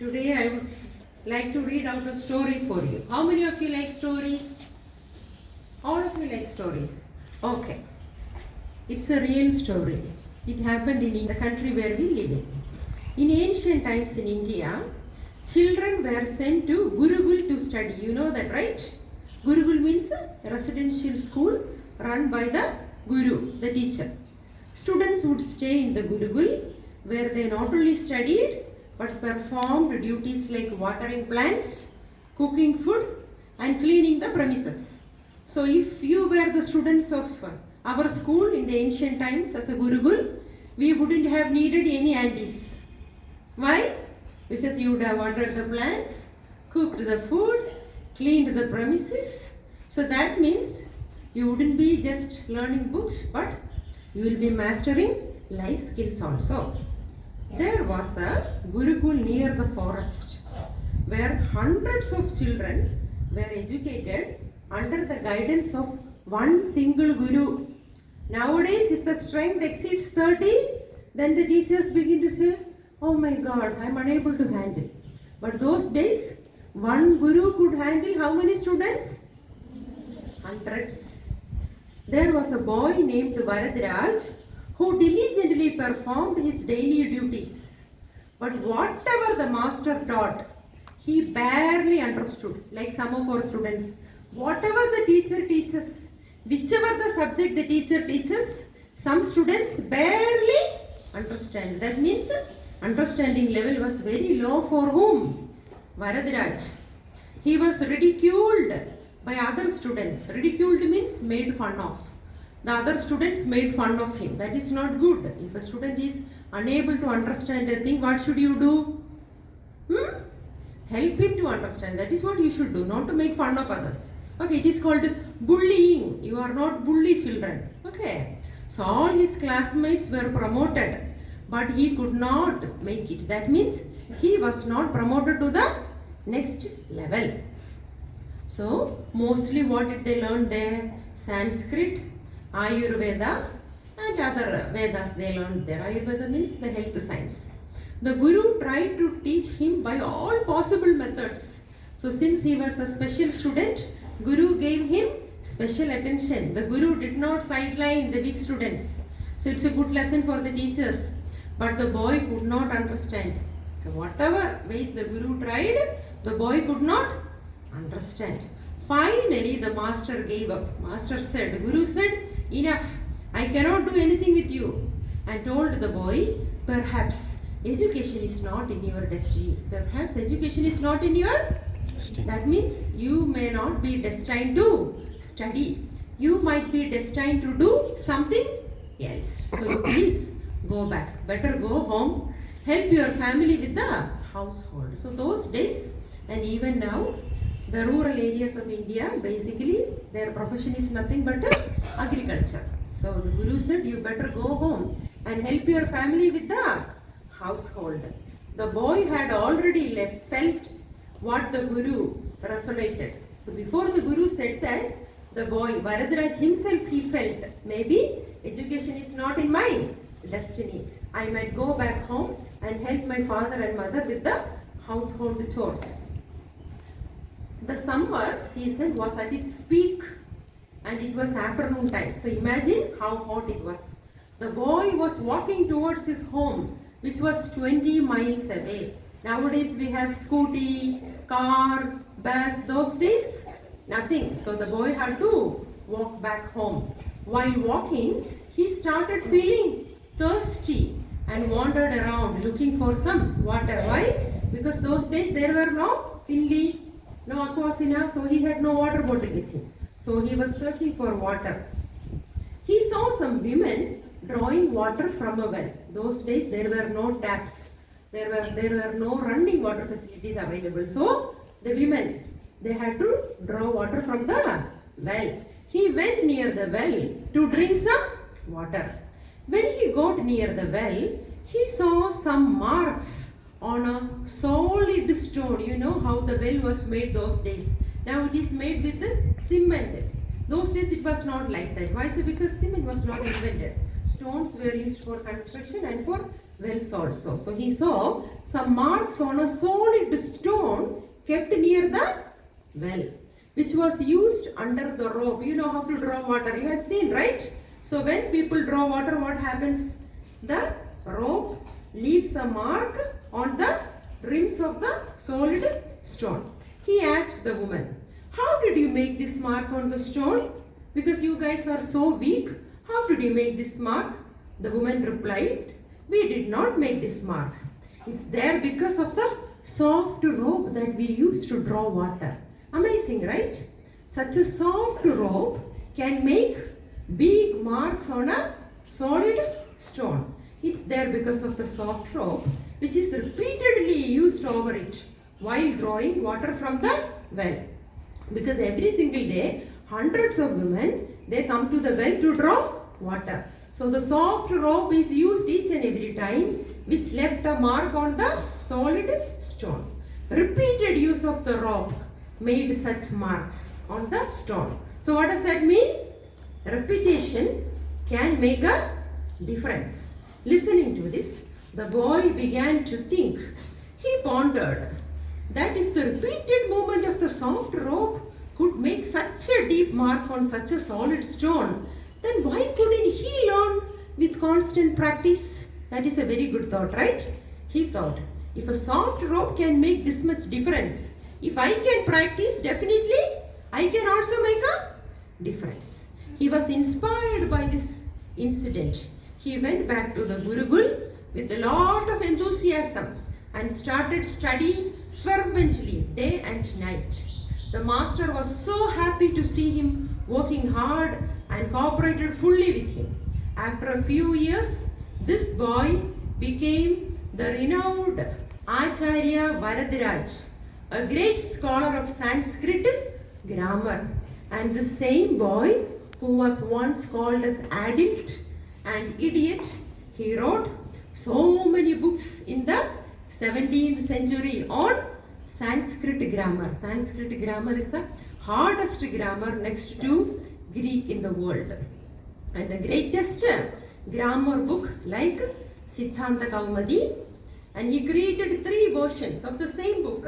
Today I would like to read out a story for you. How many of you like stories? All of you like stories. Okay. It's a real story. It happened in the country where we live in. In ancient times in India, children were sent to Gurukul to study. You know that, right? Gurukul means a residential school run by the Guru, the teacher. Students would stay in the Gurukul where they not only studied but performed duties like watering plants, cooking food and cleaning the premises. So if you were the students of our school in the ancient times as a Gurukul, we wouldn't have needed any aunties. Why? Because you would have watered the plants, cooked the food, cleaned the premises. So that means you wouldn't be just learning books, but you will be mastering life skills also. There was a Gurukul near the forest where hundreds of children were educated under the guidance of one single Guru. Nowadays, if the strength exceeds 30, then the teachers begin to say, "Oh my God, I am unable to handle." But those days, one Guru could handle how many students? Hundreds. There was a boy named Varadraj who diligently performed his daily duties. But whatever the master taught, he barely understood, like some of our students. Whatever the teacher teaches, whichever the subject the teacher teaches, some students barely understand. That means understanding level was very low for whom? Varadraj. He was ridiculed by other students. Ridiculed means made fun of. The other students made fun of him. That is not good. If a student is unable to understand a thing, what should you do? Help him to understand. That is what you should do, not to make fun of others. Okay, it is called bullying. You are not bully children. Okay. So all his classmates were promoted, but he could not make it. That means he was not promoted to the next level. So mostly what did they learn there? Sanskrit, Ayurveda and other Vedas they learned there. Ayurveda means the health science. The Guru tried to teach him by all possible methods. So since he was a special student, Guru gave him special attention. The Guru did not sideline the weak students. So it's a good lesson for the teachers. But the boy could not understand. Whatever ways the Guru tried, the boy could not understand. Finally, the master gave up. Master said, Guru said, "Enough, I cannot do anything with you," and told the boy, "Perhaps education is not in your destiny. Perhaps education is not in your destiny. That means you may not be destined to study. You might be destined to do something else. So you please go back. Better go home. Help your family with the household." So those days and even now, the rural areas of India, basically their profession is nothing but agriculture. So the Guru said, you better go home and help your family with the household. The boy had already felt what the Guru resonated. So before the Guru said that, the boy, Varadraj himself, he felt, maybe education is not in my destiny. I might go back home and help my father and mother with the household chores. The summer season was at its peak and it was afternoon time. So imagine how hot it was. The boy was walking towards his home, which was 20 miles away. Nowadays we have scooty, car, bus. Those days, nothing. So the boy had to walk back home. While walking, he started feeling thirsty and wandered around looking for some water. Why? Because those days there were no pilli, no Aquafina, so he had no water bottle with him. So he was searching for water. He saw some women drawing water from a well. Those days there were no taps. There were no running water facilities available. So the women, they had to draw water from the well. He went near the well to drink some water. When he got near the well, he saw some marks on a solid stone. You know how the well was made those days. Now it is made with cement. Those days it was not like that. Why so? Because cement was not invented. stones were used for construction and for wells also. So he saw some marks on a solid stone kept near the well, which was used under the rope. You know how to draw water. You have seen, right? So when people draw water, what happens? The rope leaves a mark on the rims of the solid stone. He asked the woman, how did you make this mark on the stone? Because you guys are so weak, how did you make this mark? The woman replied, we did not make this mark. It's there because of the soft rope that we use to draw water. Amazing, right? Such a soft rope can make big marks on a solid stone. It's there because of the soft rope which is repeatedly used over it while drawing water from the well. Because every single day, hundreds of women, they come to the well to draw water. So the soft rope is used each and every time, which left a mark on the solid stone. Repeated use of the rope made such marks on the stone. So what does that mean? Repetition can make a difference. Listening to this, the boy began to think. He pondered that if the repeated movement of the soft rope could make such a deep mark on such a solid stone, then why couldn't he learn with constant practice? That is a very good thought, right? He thought, if a soft rope can make this much difference, if I can practice, definitely I can also make a difference. He was inspired by this incident. He went back to the Gurukul with a lot of enthusiasm and started studying fervently day and night. The master was so happy to see him working hard and cooperated fully with him. After a few years, this boy became the renowned Acharya Varadaraj, a great scholar of Sanskrit grammar. And the same boy who was once called as adult and idiot, he wrote so many books in the 17th century on Sanskrit grammar. Sanskrit grammar is the hardest grammar next to Greek in the world. And the greatest grammar book like Siddhanta Kaumadi, and he created 3 versions of the same book.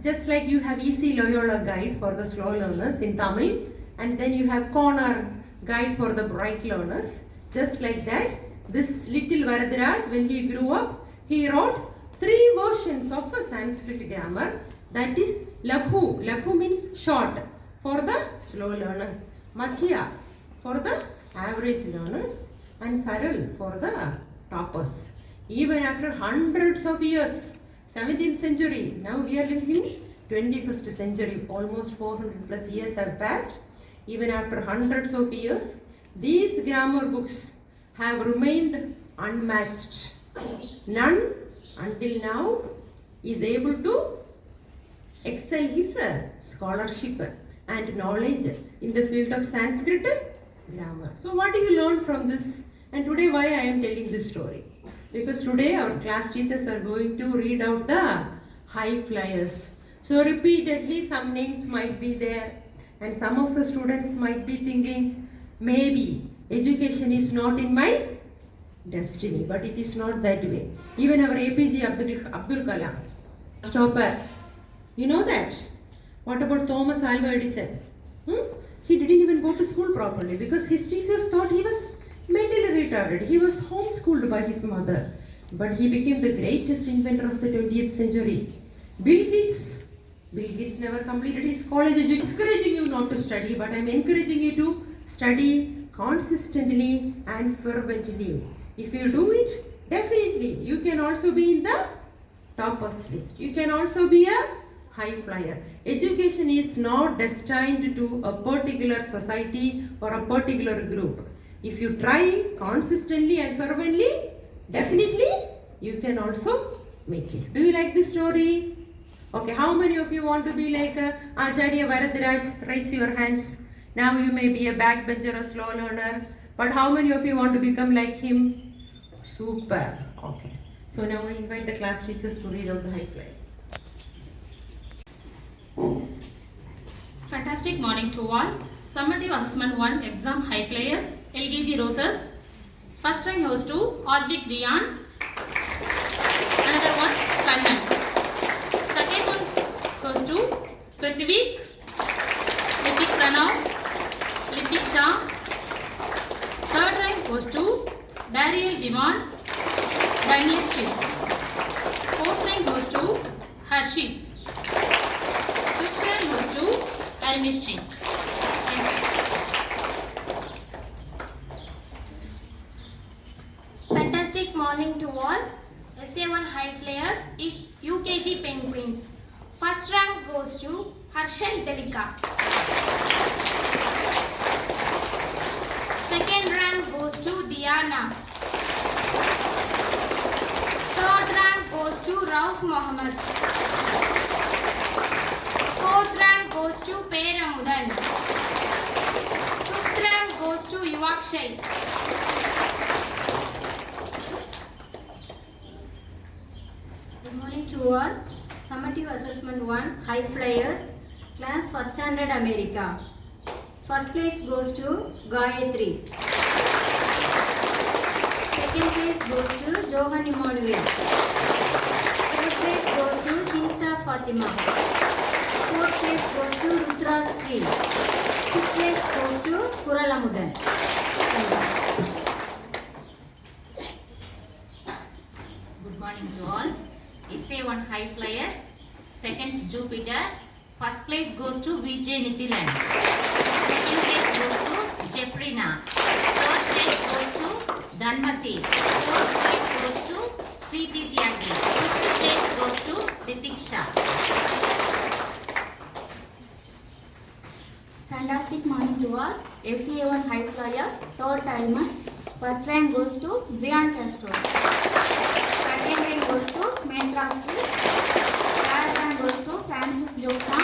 Just like you have Easy Loyola guide for the slow learners in Tamil, and then you have Corner guide for the bright learners. Just like that, this little Varadaraj, when he grew up, he wrote 3 versions of a Sanskrit grammar. That is Lakhu. Lakhu means short for the slow learners. Madhya for the average learners. And Saral for the toppers. Even after hundreds of years, 17th century, now we are living in 21st century, almost 400 plus years have passed. Even after hundreds of years, these grammar books have remained unmatched. None until now is able to excel his scholarship and knowledge in the field of Sanskrit grammar. So what do you learn from this? And today why I am telling this story? Because today our class teachers are going to read out the high flyers. So repeatedly some names might be there, and some of the students might be thinking, maybe education is not in my destiny, but it is not that way. Even our APJ Abdul Kalam, stopper, you know that? What about Thomas Alva Edison? He didn't even go to school properly because his teachers thought he was mentally retarded. He was homeschooled by his mother, but he became the greatest inventor of the 20th century. Bill Gates never completed his college education. I'm encouraging you not to study, but I'm encouraging you to study consistently and fervently. If you do it, definitely you can also be in the toppers list. You can also be a high flyer. Education is not destined to a particular society or a particular group. If you try consistently and fervently, definitely you can also make it. Do you like this story? Okay, how many of you want to be like Acharya Varadaraj? Raise your hands. Now you may be a backbencher, a slow learner, but how many of you want to become like him? Super. Okay. So now I invite the class teachers to read out the high flyers. Fantastic morning to all. Summative Assessment 1 Exam High Flyers, LKG Roses. First rank goes to Orvik Rian. Another one, Kannan. Second one goes to Prithvik, Ritik Pranav, Litik Shah. Third rank goes to Dariel Diwan, Danish Chief. Fourth rank goes to Harshit. Fifth rank goes to Arimish Chief. Fantastic morning to all. SA1 High Flyers UKG Penguins. First rank goes to Harshal Delika. Second rank goes to Diana. Third rank goes to Rauf Mohammed. Fourth rank goes to Peramudan. Fifth rank goes to Yuvakshay. Good morning to all. Summative Assessment 1 High Flyers Class 1st Standard America. First place goes to Gayatri. Second place goes to Johan Emmanuel. Third place goes to Hinsa Fatima. Fourth place goes to Rutra Sri. Fifth place goes to Kuralamudan. Thank you. Good morning to all. SA1 High Flyers. Second Jupiter. First place goes to Vijay Nithilan. Second place goes to Jeffrina. Third place goes to Dhanmati. Fourth place goes to Sriti Tyagi. Fifth place goes to Ritiksha. Fantastic morning to all. SA1 High Flyers, third timer. First rank goes to Zion Castro. Second rank goes to Mendra Street. Third rank goes to Francis Josna.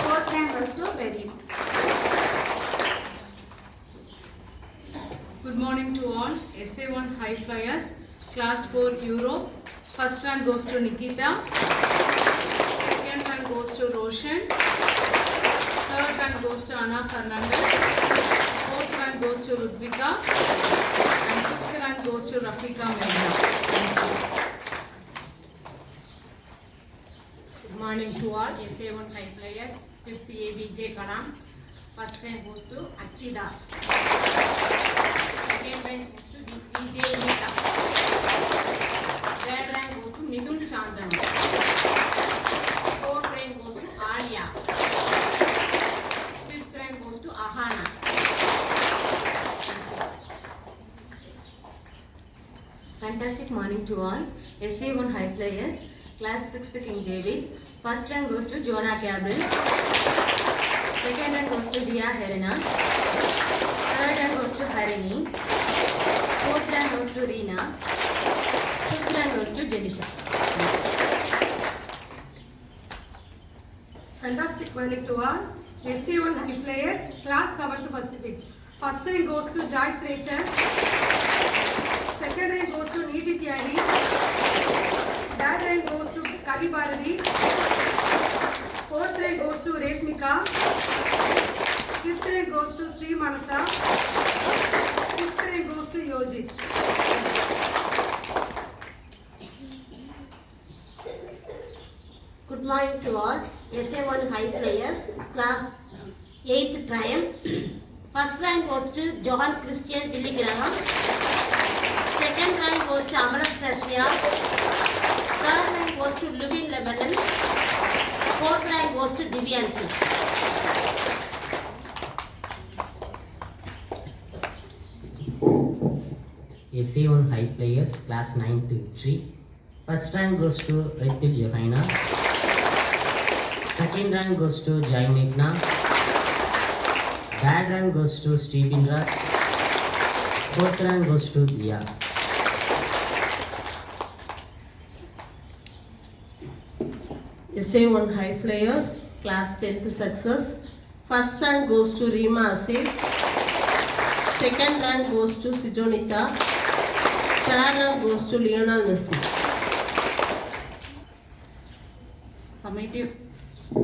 Fourth rank goes to Betty. Good morning to all. SA1 High Flyers, Class 4 Europe. First rank goes to Nikita. Second rank goes to Roshan. Third rank goes to Anna Fernandez. Fourth rank goes to Ludvika. And fifth rank goes to Rafika Mehra. Good morning to all. SA1 High Flyers, 5th ABJ Karam. First rank goes to Aksida. Second rank goes to VJ Nita. Third rank goes to Midun Chandan. Fourth rank goes to Arya. Fifth rank goes to Ahana. Fantastic morning to all. SA1 High Flyers, Class 6th King David. First rank goes to Jonah Gabriel. Second rank goes to Dia Herena. Third rank goes to Harini. Fourth rank goes to Reena. Fifth rank goes to Jenisha. Fantastic morning to all. SA1 High Flyers, Class 7th Pacific. First rank goes to Joyce Rachel. Second rank goes to Neeti Tyagi. Third rank goes to Kavi Bharati. Fourth rank goes to Reshmika. Fifth rank goes to Sri Manasa. Sixth rank goes to Yojit. Good morning to all. SA1 High Flyers, Class 8th Triumph. First rank goes to Johan Christian Dilligraham. Second rank goes to Amaras Russia. Third rank goes to Lubin Lebanon. Fourth rank goes to Divyanshi. SA1 High Flyers, Class 9th 3. First rank goes to Ritil Johanna. Second rank goes to Jai Meghna. Third rank goes to Stephen Raj. Fourth rank goes to Dia. SA1 High Flyers, Class 10th Success. First rank goes to Rima Asif. Second rank goes to Sijonita. Third rank goes to Lionel Messi.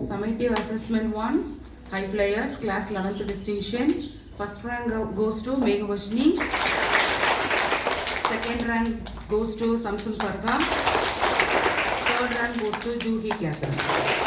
Summative Assessment 1 High Flyers, Class 11th Distinction. First rank goes to Meghavashni. Second rank goes to Samsul Farka. Third rank goes to Juhi Catherine.